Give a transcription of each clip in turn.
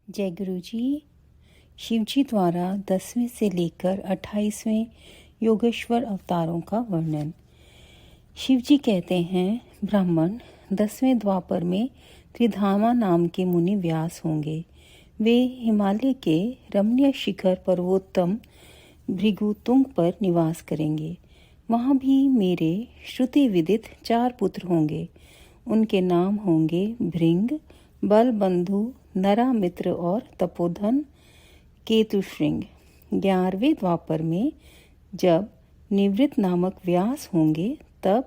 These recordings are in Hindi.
जय गुरु जी। शिव जी द्वारा 10वें से लेकर 28वें योगेश्वर अवतारों का वर्णन। शिव जी कहते हैं, ब्राह्मण 10वें द्वापर में त्रिधामा नाम के मुनि व्यास होंगे। वे हिमालय के रमणीय शिखर पर्वोत्तम भृगुतुंग पर निवास करेंगे। वहाँ भी मेरे श्रुति विदित 4 पुत्र होंगे। उनके नाम होंगे भृंग, बलबंधु, नरामित्र और तपोधन केतुश्रृंग। 11वें द्वापर में जब निवृत्त नामक व्यास होंगे, तब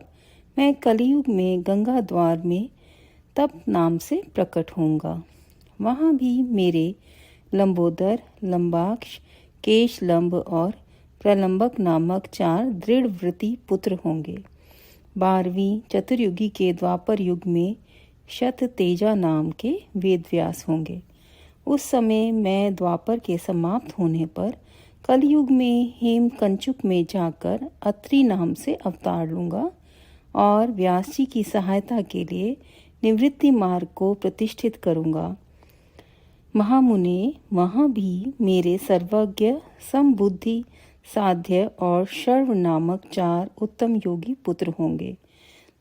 मैं कलयुग में गंगा द्वार में तप नाम से प्रकट होऊंगा। वहाँ भी मेरे लंबोदर, लंबाक्ष, केशलंब और प्रलंबक नामक 4 दृढ़व्रती पुत्र होंगे। 12वीं चतुर्युगी के द्वापर युग में शत तेजा नाम के वेदव्यास होंगे। उस समय मैं द्वापर के समाप्त होने पर कलयुग में हेमकंचुक में जाकर अत्रि नाम से अवतार लूँगा और व्यास जी की सहायता के लिए निवृत्ति मार्ग को प्रतिष्ठित करूँगा। महामुने, वहाँ भी मेरे सर्वज्ञ, समबुद्धि, साध्य और शर्व नामक 4 उत्तम योगी पुत्र होंगे।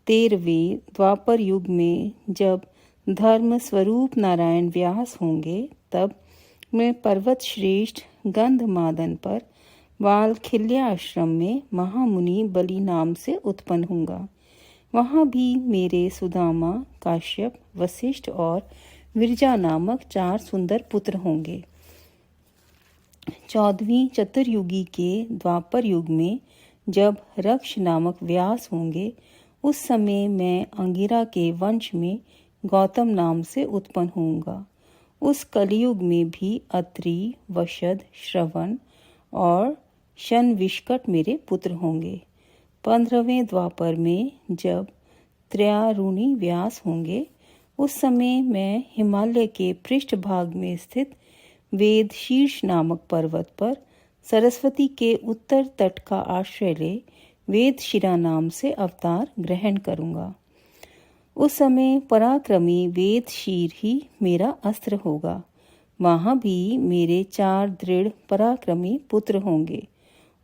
13वें द्वापर युग में जब धर्म स्वरूप नारायण व्यास होंगे, तब मैं पर्वत श्रेष्ठ गंधमादन पर वालखिल्य आश्रम में महामुनि बलि नाम से उत्पन्न होऊंगा। वहाँ भी मेरे सुदामा, काश्यप, वशिष्ठ और विरजा नामक 4 सुंदर पुत्र होंगे। 14वीं चतुर्युगी के द्वापर युग में जब रक्ष नामक व्यास होंगे, उस समय मैं अंगिरा के वंश में गौतम नाम से उत्पन्न होऊंगा। उस कलयुग में भी अत्रि, वशद, श्रवण और शनविष्कट मेरे पुत्र होंगे। 15वें द्वापर में जब त्रयारुणी व्यास होंगे, उस समय मैं हिमालय के पृष्ठभाग में स्थित वेद शीर्ष नामक पर्वत पर सरस्वती के उत्तर तट का आश्रय ले वेदशिरा नाम से अवतार ग्रहण करूँगा। उस समय पराक्रमी वेदशीर ही मेरा अस्त्र होगा। वहाँ भी मेरे 4 दृढ़ पराक्रमी पुत्र होंगे।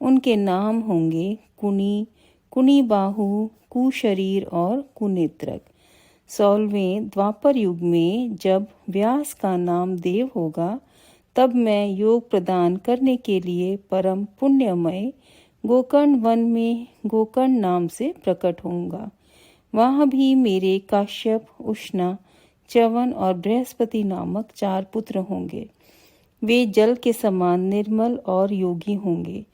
उनके नाम होंगे कुनी, कुनीबाहु, कुशरीर और कुनेत्रक। 16वें द्वापर युग में जब व्यास का नाम देव होगा, तब मैं योग प्रदान करने के लिए परम पुण्यमय गोकर्ण वन में गोकर्ण नाम से प्रकट होऊंगा। वहाँ भी मेरे काश्यप, उष्णा, च्यवन और बृहस्पति नामक 4 पुत्र होंगे। वे जल के समान निर्मल और योगी होंगे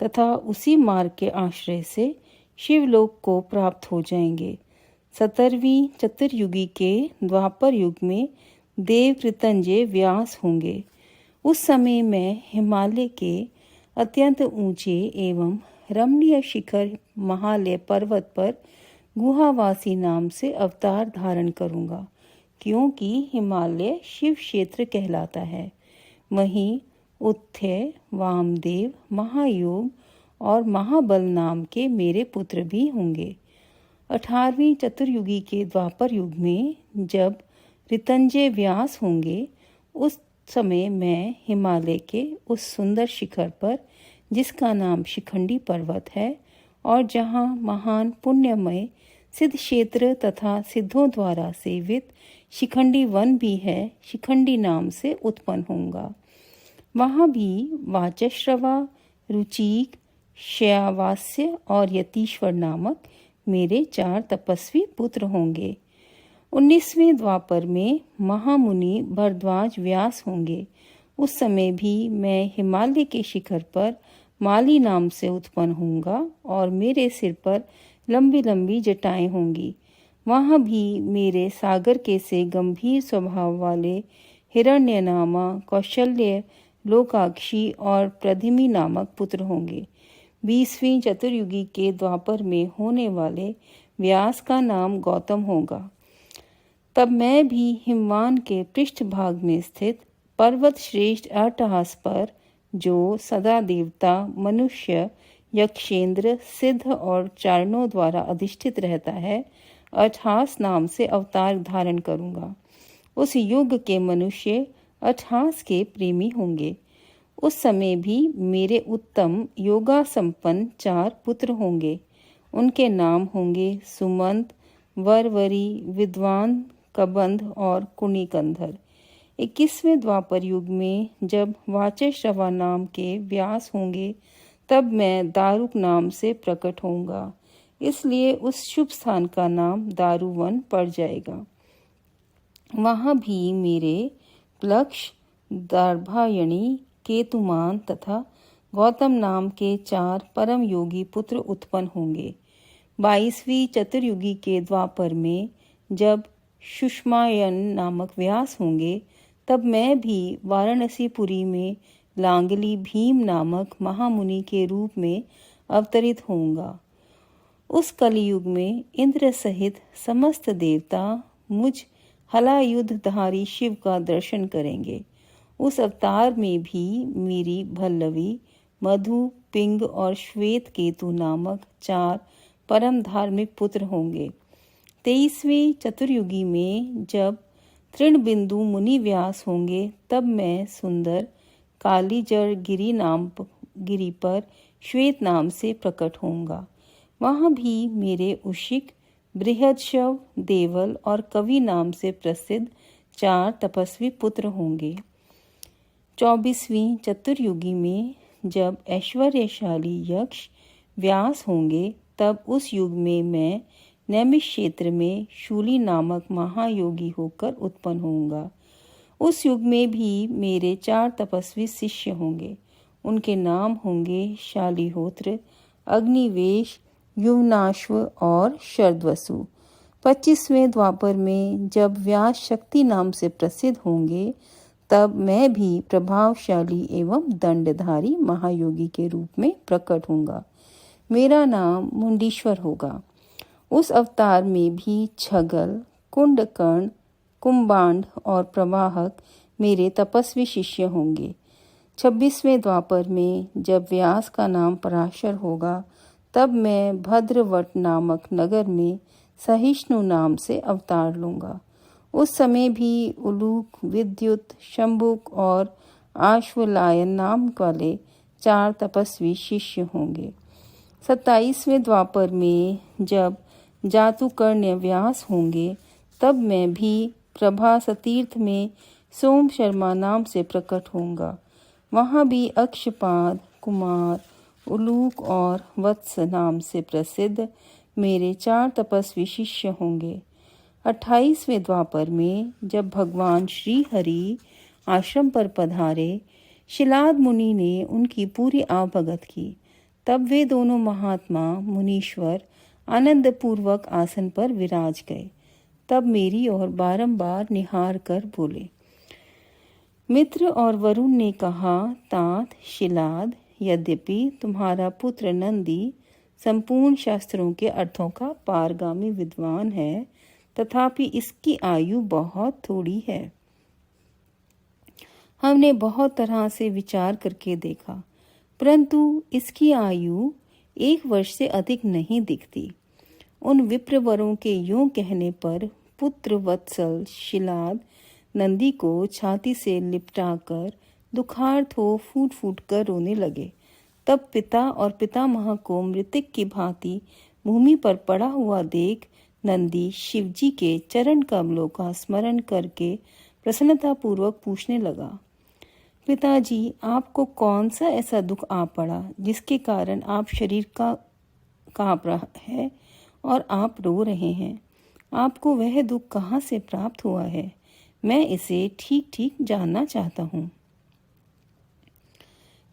तथा उसी मार्ग के आश्रय से शिवलोक को प्राप्त हो जाएंगे। 17वीं चतुर्युगी के द्वापर युग में देव कृतंजय व्यास होंगे। उस समय मैं हिमालय के अत्यंत ऊंचे एवं रमणीय शिखर महालय पर्वत पर गुहावासी नाम से अवतार धारण करूंगा, क्योंकि हिमालय शिव क्षेत्र कहलाता है। वहीं उत्थ्य, वामदेव, महायोग और महाबल नाम के मेरे पुत्र भी होंगे। 18वीं चतुर्युगी के द्वापर युग में जब ऋतंजय व्यास होंगे, उस समय मैं हिमालय के उस सुंदर शिखर पर, जिसका नाम शिखंडी पर्वत है और जहाँ महान पुण्यमय सिद्ध क्षेत्र तथा सिद्धों द्वारा सेवित शिखंडी वन भी है, शिखंडी नाम से उत्पन्न होऊंगा। वहाँ भी वाचश्रवा, रुचिक, श्यावास्य और यतीश्वर नामक मेरे 4 तपस्वी पुत्र होंगे। 19वें द्वापर में महामुनि भरद्वाज व्यास होंगे। उस समय भी मैं हिमालय के शिखर पर माली नाम से उत्पन्न होऊंगा और मेरे सिर पर लंबी लंबी जटाएं होंगी। वहाँ भी मेरे सागर के से गंभीर स्वभाव वाले हिरण्यनामा, कौशल्य, लोकाक्षी और प्रधिमी नामक पुत्र होंगे। 20वीं चतुर्युगी के द्वापर में होने वाले व्यास का नाम गौतम होगा। तब मैं भी हिमवान के पृष्ठभाग में स्थित पर्वत श्रेष्ठ अट्टहास पर, जो सदा देवता, मनुष्य, यक्षेंद्र, सिद्ध और चारणों द्वारा अधिष्ठित रहता है, अट्टहास नाम से अवतार धारण करूंगा। उस युग के मनुष्य अट्ठास के प्रेमी होंगे। उस समय भी मेरे उत्तम योगा संपन्न 4 पुत्र होंगे। उनके नाम होंगे सुमंत, वरवरी, विद्वान, कबंध और कुणिकंधर। 21वें द्वापर युग में जब वाचश्रवा नाम के व्यास होंगे, तब मैं दारुक नाम से प्रकट होऊंगा। इसलिए उस शुभ स्थान का नाम दारुवन पड़ जाएगा। वहाँ भी मेरे प्लक्ष, दार्भायणी, केतुमान तथा गौतम नाम के 4 परम योगी पुत्र उत्पन्न होंगे। 22वीं चतुर्युगी के द्वापर में जब सुषमायन नामक व्यास होंगे, तब मैं भी वाराणसीपुरी में लांगली भीम नामक महामुनि के रूप में अवतरित होऊंगा। उस कलियुग में इंद्र सहित समस्त देवता मुझ हलायुधधारी शिव का दर्शन करेंगे। उस अवतार में भी मेरी भल्लवी, मधु, पिंग और श्वेत केतु नामक 4 परम धार्मिक पुत्र होंगे। 23वें चतुर्युगी में जब तृणबिंदु मुनि व्यास होंगे, तब मैं सुंदर कालीजर गिरी पर श्वेत नाम से प्रकट होऊंगा। वहाँ भी मेरे उशिक, बृहदशव, देवल और कवि नाम से प्रसिद्ध 4 तपस्वी पुत्र होंगे। 24वीं चतुर्युगी में जब ऐश्वर्यशाली यक्ष व्यास होंगे, तब उस युग में मैं नैमिष क्षेत्र में शूली नामक महायोगी होकर उत्पन्न होऊंगा। उस युग में भी मेरे 4 तपस्वी शिष्य होंगे। उनके नाम होंगे शालिहोत्र, अग्निवेश, युवनाश्व और शरद्वसु। 25वें द्वापर में जब व्यास शक्ति नाम से प्रसिद्ध होंगे, तब मैं भी प्रभावशाली एवं दंडधारी महायोगी के रूप में प्रकट होऊंगा। मेरा नाम मुंडीश्वर होगा। उस अवतार में भी छगल, कुंडकर्ण, कुंभांड और प्रवाहक मेरे तपस्वी शिष्य होंगे। 26वें द्वापर में जब व्यास का नाम पराशर होगा, तब मैं भद्रवट नामक नगर में सहिष्णु नाम से अवतार लूँगा। उस समय भी उलूक, विद्युत, शंभुक और आश्वलायन नाम वाले 4 तपस्वी शिष्य होंगे। 27वें द्वापर में जब जातुकर्ण्य व्यास होंगे, तब मैं भी प्रभास तीर्थ में सोम शर्मा नाम से प्रकट होऊंगा। वहाँ भी अक्षपाद, कुमार, उलूक और वत्स नाम से प्रसिद्ध मेरे 4 तपस्वी शिष्य होंगे। 28वें द्वापर में जब भगवान श्री हरि आश्रम पर पधारे, शिलाद मुनि ने उनकी पूरी आवभगत की। तब वे दोनों महात्मा मुनीश्वर आनंद पूर्वक आसन पर विराज गए। तब मेरी ओर बारंबार निहार कर बोले। मित्र और वरुण ने कहा, तात शिलाद, यद्यपि तुम्हारा पुत्र नंदी संपूर्ण शास्त्रों के अर्थों का पारगामी विद्वान है, तथापि इसकी आयु बहुत थोड़ी है। हमने बहुत तरह से विचार करके देखा, परंतु इसकी आयु 1 वर्ष से अधिक नहीं दिखती। उन विप्रवरों के यूं कहने पर पुत्र वत्सल शिलाद नंदी को छाती से लिपटाकर दुखार्थ हो फूट फूट कर रोने लगे। तब पिता और पितामह को मृतक की भांति भूमि पर पड़ा हुआ देख नंदी शिवजी के चरण कमलों का स्मरण करके प्रसन्नता पूर्वक पूछने लगा, पिताजी, आपको कौन सा ऐसा दुख आ पड़ा जिसके कारण आप शरीर का कांप रहा है और आप रो रहे हैं? आपको वह दुख कहाँ से प्राप्त हुआ है? मैं इसे ठीक ठीक जानना चाहता हूँ।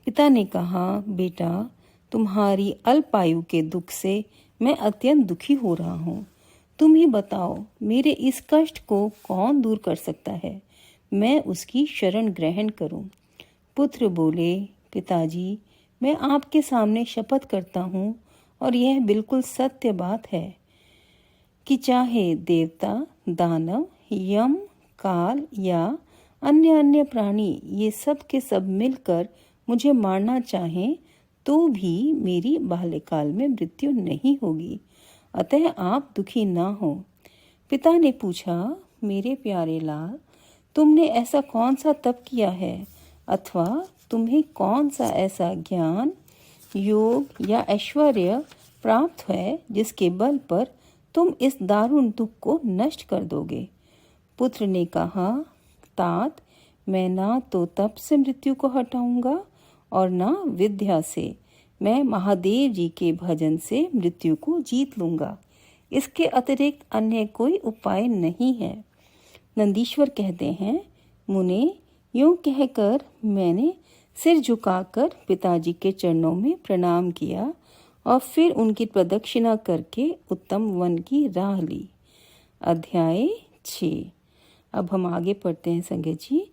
पिता ने कहा, बेटा, तुम्हारी अल्पायु के दुख से मैं अत्यंत दुखी हो रहा हूँ। तुम ही बताओ, मेरे इस कष्ट को कौन दूर कर सकता है? मैं उसकी शरण ग्रहण करूँ। पुत्र बोले, पिताजी, मैं आपके सामने शपथ करता हूँ और यह बिल्कुल सत्य बात है कि चाहे देवता, दानव, यम, काल या अन्य प्राणी ये सब के सब मिलकर मुझे मारना चाहें, तो भी मेरी बाल्यकाल में मृत्यु नहीं होगी। अतः आप दुखी ना हो। पिता ने पूछा, मेरे प्यारे लाल, तुमने ऐसा कौन सा तप किया है अथवा तुम्हें कौन सा ऐसा ज्ञान, योग या ऐश्वर्य प्राप्त है जिसके बल पर तुम इस दारुण दुख को नष्ट कर दोगे। पुत्र ने कहा, तात, मैं ना तो तप से मृत्यु को हटाऊंगा और ना विद्या से। मैं महादेव जी के भजन से मृत्यु को जीत लूंगा। इसके अतिरिक्त अन्य कोई उपाय नहीं है। नंदीश्वर कहते हैं, मुने, यूं कहकर मैंने सिर झुकाकर पिताजी के चरणों में प्रणाम किया और फिर उनकी प्रदक्षिणा करके उत्तम वन की राह ली। अध्याय 6। अब हम आगे पढ़ते हैं संगत जी।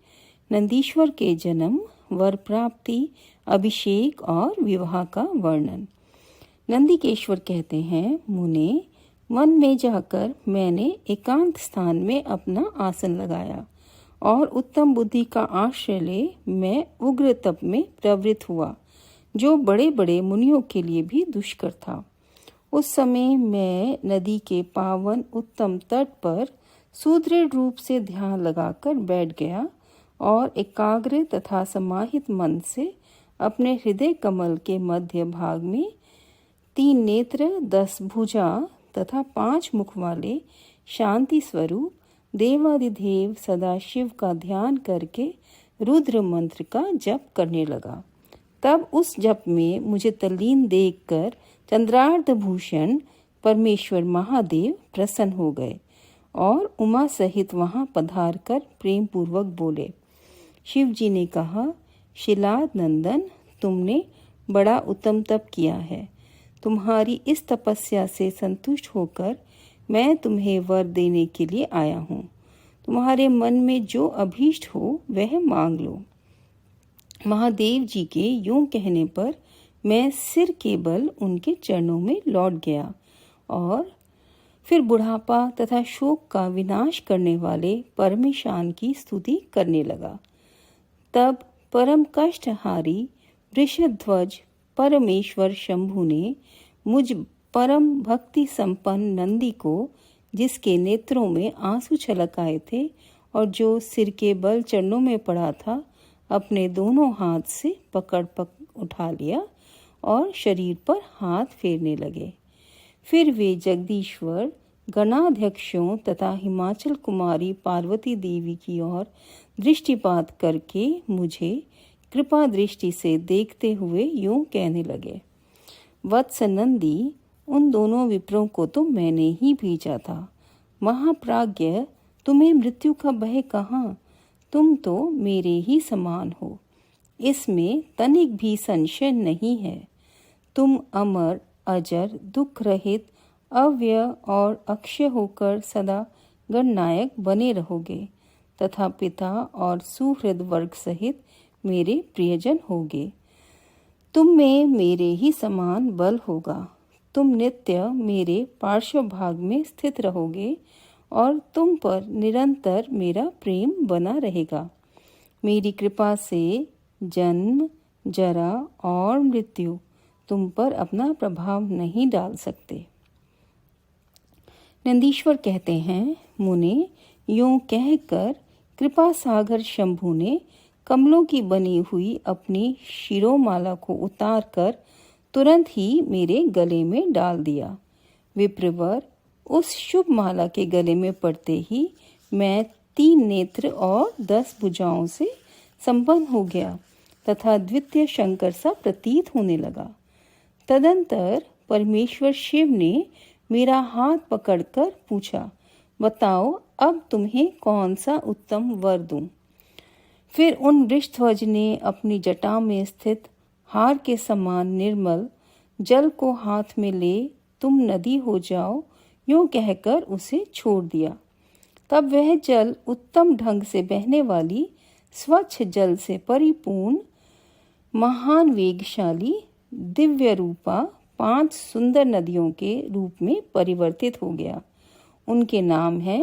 नंदीश्वर के जन्म, वर प्राप्ति, अभिषेक और विवाह का वर्णन। नंदिकेश्वर कहते हैं, मुने, वन में जाकर मैंने एकांत स्थान में अपना आसन लगाया और उत्तम बुद्धि का आश्रय ले मैं उग्र तप में प्रवृत्त हुआ, जो बड़े बड़े मुनियों के लिए भी दुष्कर था। उस समय मैं नदी के पावन उत्तम तट पर सुदृढ़ रूप से ध्यान लगाकर बैठ गया और एकाग्र तथा समाहित मन से अपने हृदय कमल के मध्य भाग में 3 नेत्र, 10 भुजा तथा 5 मुख वाले शांति स्वरूप देवाधिदेव सदाशिव का ध्यान करके रुद्र मंत्र का जप करने लगा। तब उस जप में मुझे तल्लीन देखकर चंद्रार्ध भूषण परमेश्वर महादेव प्रसन्न हो गए और उमा सहित वहां पधार कर प्रेम पूर्वक बोले। शिव जी ने कहा, शिलाद नंदन, तुमने बड़ा उत्तम तप किया है। तुम्हारी इस तपस्या से संतुष्ट होकर मैं तुम्हें वर देने के लिए आया हूँ। तुम्हारे मन में जो अभीष्ट हो वह मांग लो। महादेव जी के यूं कहने पर मैं सिर के बल उनके चरणों में लौट गया और फिर बुढ़ापा तथा शोक का विनाश करने वाले परमेशान की स्तुति करने लगा। तब परम कष्टहारी वृषध्वज परमेश्वर शंभु ने मुझ परम भक्ति संपन्न नंदी को, जिसके नेत्रों में आंसू छलक आए थे और जो सिर के बल चरणों में पड़ा था, अपने दोनों हाथ से पकड़ उठा लिया और शरीर पर हाथ फेरने लगे। फिर वे जगदीश्वर गणाध्यक्षों तथा हिमाचल कुमारी पार्वती देवी की ओर दृष्टिपात करके मुझे कृपा दृष्टि से देखते हुए यूं कहने लगे, वत्स नंदी, उन दोनों विप्रों को तो मैंने ही भेजा था। महाप्राज्ञ, तुम्हें मृत्यु का भय कहाँ? तुम तो मेरे ही समान हो, इसमें तनिक भी संशय नहीं है। तुम अमर, अजर, दुख रहित, अव्यय और अक्षय होकर सदा गणनायक बने रहोगे तथा पिता और सुहृद वर्ग सहित मेरे प्रियजन होगे। तुम में मेरे ही समान बल होगा। तुम नित्य मेरे पार्श्व भाग में स्थित रहोगे और तुम पर निरंतर मेरा प्रेम बना रहेगा। मेरी कृपा से जन्म, जरा और मृत्यु तुम पर अपना प्रभाव नहीं डाल सकते। नंदीश्वर कहते हैं, मुने, यूं कहकर कृपा सागर शंभु ने कमलों की बनी हुई अपनी शिरोमाला को उतारकर तुरंत ही मेरे गले में डाल दिया। विप्रवर, उस शुभ माला के गले में पड़ते ही मैं 3 नेत्र और 10 भुजाओं से संपन्न हो गया तथा द्वितीय शंकर सा प्रतीत होने लगा। तदंतर परमेश्वर शिव ने मेरा हाथ पकड़कर पूछा, बताओ अब तुम्हें कौन सा उत्तम वर दूं? फिर उन वृषध्वज ने अपनी जटा में स्थित हार के समान निर्मल जल को हाथ में ले तुम नदी हो जाओ यूं कहकर उसे छोड़ दिया। तब वह जल उत्तम ढंग से बहने वाली स्वच्छ जल से परिपूर्ण महान वेगशाली दिव्य रूपा 5 सुंदर नदियों के रूप में परिवर्तित हो गया। उनके नाम है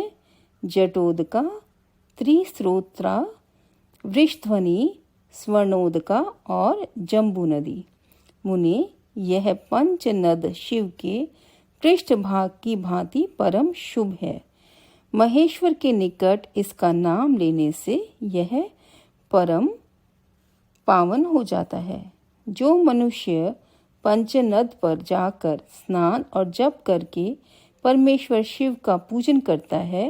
जटोदका, त्रिस्रोत्रा, वृषध्वनि, स्वर्णोदका और जम्बू नदी। मुने, यह 5 नद शिव के पृष्ठ भाग की भांति परम शुभ है। महेश्वर के निकट इसका नाम लेने से यह परम पावन हो जाता है। जो मनुष्य पंचनद पर जाकर स्नान और जप करके परमेश्वर शिव का पूजन करता है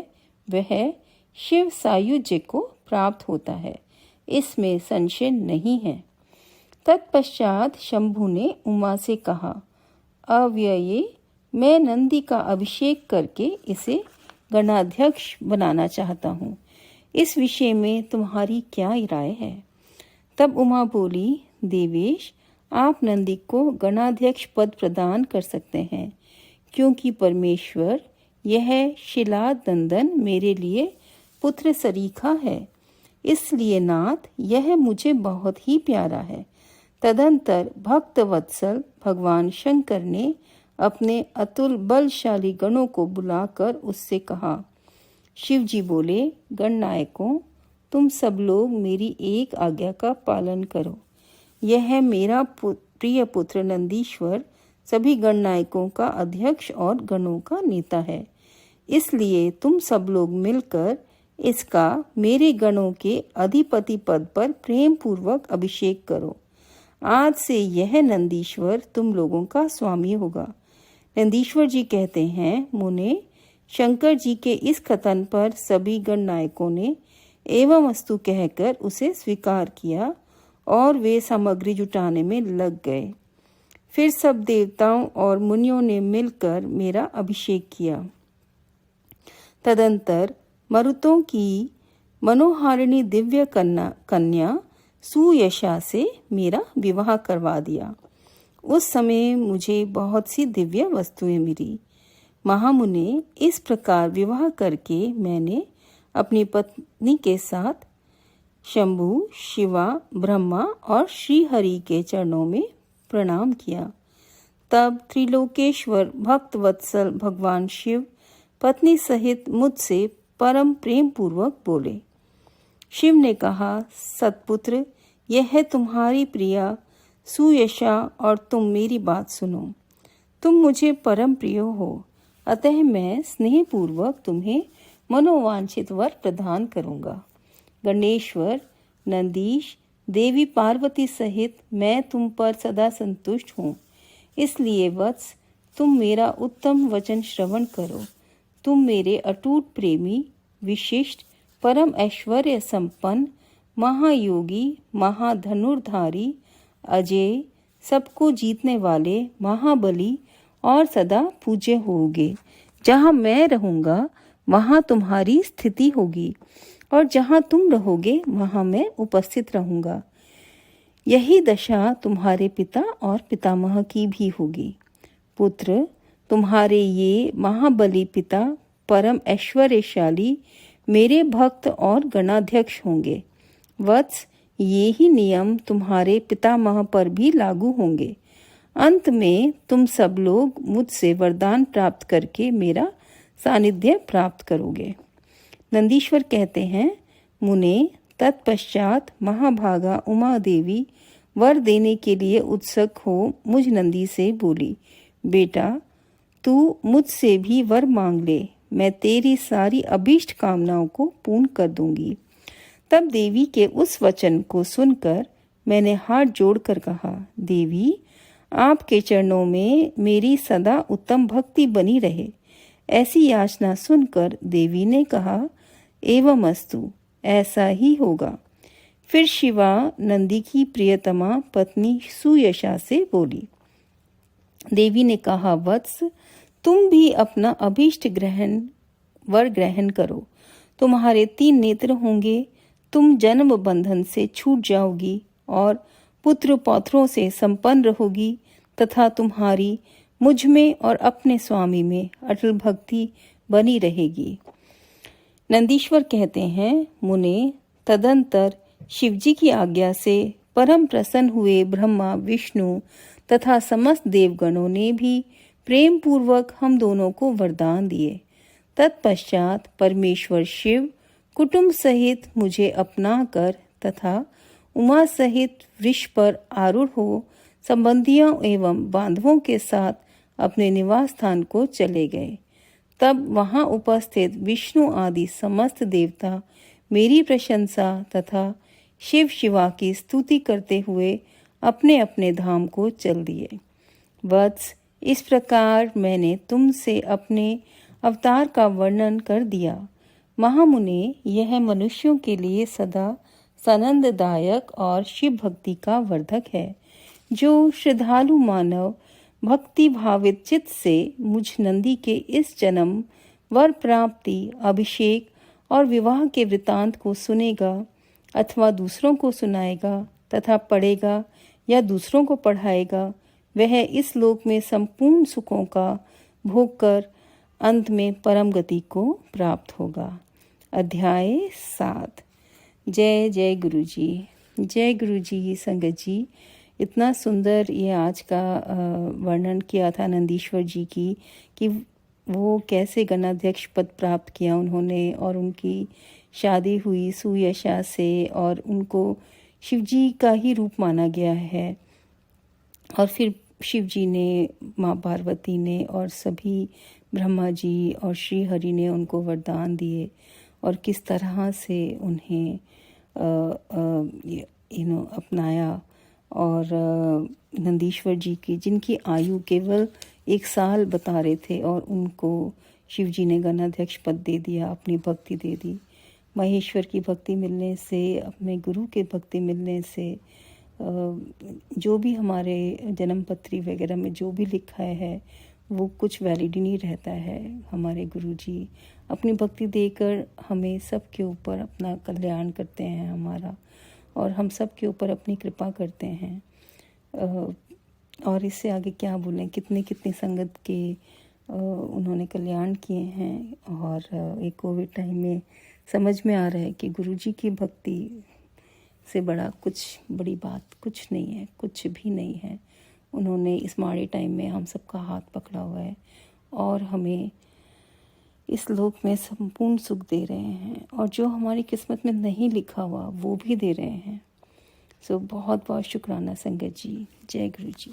वह शिव सायुज्य को प्राप्त होता है, इसमें संशय नहीं है। तत्पश्चात शंभु ने उमा से कहा, अव्यये मैं नंदी का अभिषेक करके इसे गणाध्यक्ष बनाना चाहता हूँ। इस विषय में तुम्हारी क्या राय है? तब उमा बोली, देवेश, आप नंदी को गणाध्यक्ष पद प्रदान कर सकते हैं, क्योंकि परमेश्वर यह शिला दंदन मेरे लिए पुत्र सरीखा है, इसलिए नाथ यह मुझे बहुत ही प्यारा है। तदंतर भक्त वत्सल भगवान शंकर ने अपने अतुल बलशाली गणों को बुलाकर उससे कहा। शिवजी बोले, गणनायकों, तुम सब लोग मेरी एक आज्ञा का पालन करो। यह मेरा प्रिय पुत्र नंदीश्वर सभी गणनायकों का अध्यक्ष और गणों का नेता है, इसलिए तुम सब लोग मिलकर इसका मेरे गणों के अधिपति पद पर प्रेम पूर्वक अभिषेक करो। आज से यह नंदीश्वर तुम लोगों का स्वामी होगा। नंदीश्वर जी कहते हैं, मुने, शंकर जी के इस कथन पर सभी गणनायकों ने एवं अस्तु कहकर उसे स्वीकार किया और वे सामग्री जुटाने में लग गए। फिर सब देवताओं और मुनियों ने मिलकर मेरा अभिषेक किया। तदंतर मरुतों की मनोहारिणी दिव्य कन्या सुयशा से मेरा विवाह करवा दिया। उस समय मुझे बहुत सी दिव्य वस्तुएं मिली। महामुने, इस प्रकार विवाह करके मैंने अपनी पत्नी के साथ शंभु, शिवा, ब्रह्मा और श्री हरि के चरणों में प्रणाम किया। तब त्रिलोकेश्वर भक्त वत्सल भगवान शिव पत्नी सहित मुझसे परम प्रेम पूर्वक बोले। शिव ने कहा, सतपुत्र, यह है तुम्हारी प्रिया सुयशा और तुम मेरी बात सुनो। तुम मुझे परम प्रिय हो, अतः मैं स्नेह पूर्वक तुम्हें मनोवांछित वर प्रदान करूंगा। गणेश्वर, नंदीश, देवी पार्वती सहित मैं तुम पर सदा संतुष्ट हूँ, इसलिए वत्स तुम मेरा उत्तम वचन श्रवण करो। तुम मेरे अटूट प्रेमी, विशिष्ट, परम ऐश्वर्य संपन्न, महायोगी, महाधनुर्धारी, अजय, सबको जीतने वाले, महाबली और सदा पूज्य होगे। जहाँ मैं रहूँगा वहाँ तुम्हारी स्थिति होगी और जहाँ तुम रहोगे वहाँ मैं उपस्थित रहूँगा। यही दशा तुम्हारे पिता और पितामह की भी होगी। पुत्र, तुम्हारे ये महाबली पिता परम ऐश्वर्यशाली मेरे भक्त और गणाध्यक्ष होंगे। वत्स, ये ही नियम तुम्हारे पितामह पर भी लागू होंगे। अंत में तुम सब लोग मुझसे वरदान प्राप्त करके मेरा सानिध्य प्राप्त करोगे। नंदीश्वर कहते हैं, मुने, तत्पश्चात महाभागा उमा देवी वर देने के लिए उत्सुक हो मुझ नंदी से बोली, बेटा, तू मुझसे भी वर मांग ले, मैं तेरी सारी अभीष्ट कामनाओं को पूर्ण कर दूंगी। तब देवी के उस वचन को सुनकर मैंने हाथ जोड़कर कहा, देवी, आपके चरणों में मेरी सदा उत्तम भक्ति बनी रहे। ऐसी याचना सुनकर देवी ने कहा, एवं अस्तु, ऐसा ही होगा। फिर शिवा नंदी की प्रियतमा पत्नी सुयशा से बोली। देवी ने कहा, वत्स, तुम भी अपना अभीष्ट वर ग्रहण करो। तुम्हारे 3 नेत्र होंगे, तुम जन्म बंधन से छूट जाओगी और पुत्र पौत्रों से संपन्न रहोगी तथा तुम्हारी मुझ में और अपने स्वामी में अटल भक्ति बनी रहेगी। नंदीश्वर कहते हैं, मुने, तदंतर शिवजी की आज्ञा से परम प्रसन्न हुए ब्रह्मा, विष्णु तथा समस्त देवगणों ने भी प्रेम पूर्वक हम दोनों को वरदान दिए। तत्पश्चात परमेश्वर शिव कुटुंब सहित मुझे अपना कर तथा उमा सहित वृक्ष पर आरूढ़ हो संबंधियों एवं बांधवों के साथ अपने निवास स्थान को चले गए। तब वहां उपस्थित विष्णु आदि समस्त देवता मेरी प्रशंसा तथा शिव शिवा की स्तुति करते हुए अपने अपने धाम को चल दिए। वत्स, इस प्रकार मैंने तुमसे अपने अवतार का वर्णन कर दिया। महामुने, यह मनुष्यों के लिए सदा सानंददायक और शिव भक्ति का वर्धक है। जो श्रद्धालु मानव भक्ति भावित चित्त से मुझ नंदी के इस जन्म, वर प्राप्ति, अभिषेक और विवाह के वृतांत को सुनेगा अथवा दूसरों को सुनाएगा तथा पढ़ेगा या दूसरों को पढ़ाएगा, वह इस लोक में संपूर्ण सुखों का भोग कर अंत में परम गति को प्राप्त होगा। अध्याय 7। जय जय गुरु जी। जय गुरु जी। संगत जी, इतना सुंदर ये आज का वर्णन किया था नंदीश्वर जी की कि वो कैसे गणाध्यक्ष पद प्राप्त किया उन्होंने, और उनकी शादी हुई सुयशा से और उनको शिव जी का ही रूप माना गया है। और फिर शिव जी ने, माँ पार्वती ने और सभी ब्रह्मा जी और श्री हरि ने उनको वरदान दिए, और किस तरह से उन्हें अपनाया। और नंदीश्वर जी की, जिनकी आयु केवल 1 साल बता रहे थे, और उनको शिव जी ने गणाध्यक्ष पद दे दिया, अपनी भक्ति दे दी। महेश्वर की भक्ति मिलने से, अपने गुरु के भक्ति मिलने से, जो भी हमारे जन्मपत्री वगैरह में जो भी लिखा है वो कुछ वैलिड ही नहीं रहता है। हमारे गुरु जी अपनी भक्ति देकर हमें सब के ऊपर अपना कल्याण करते हैं हमारा, और हम सब के ऊपर अपनी कृपा करते हैं। और इससे आगे क्या बोलें, कितनी कितनी संगत के उन्होंने कल्याण किए हैं। और एक कोविड टाइम में समझ में आ रहा है कि गुरु जी की भक्ति से बड़ी बात कुछ नहीं है, कुछ भी नहीं है। उन्होंने इस माड़े टाइम में हम सबका हाथ पकड़ा हुआ है और हमें इस लोक में संपूर्ण सुख दे रहे हैं, और जो हमारी किस्मत में नहीं लिखा हुआ वो भी दे रहे हैं। सो बहुत बहुत शुक्राना संगत जी। जय गुरु जी।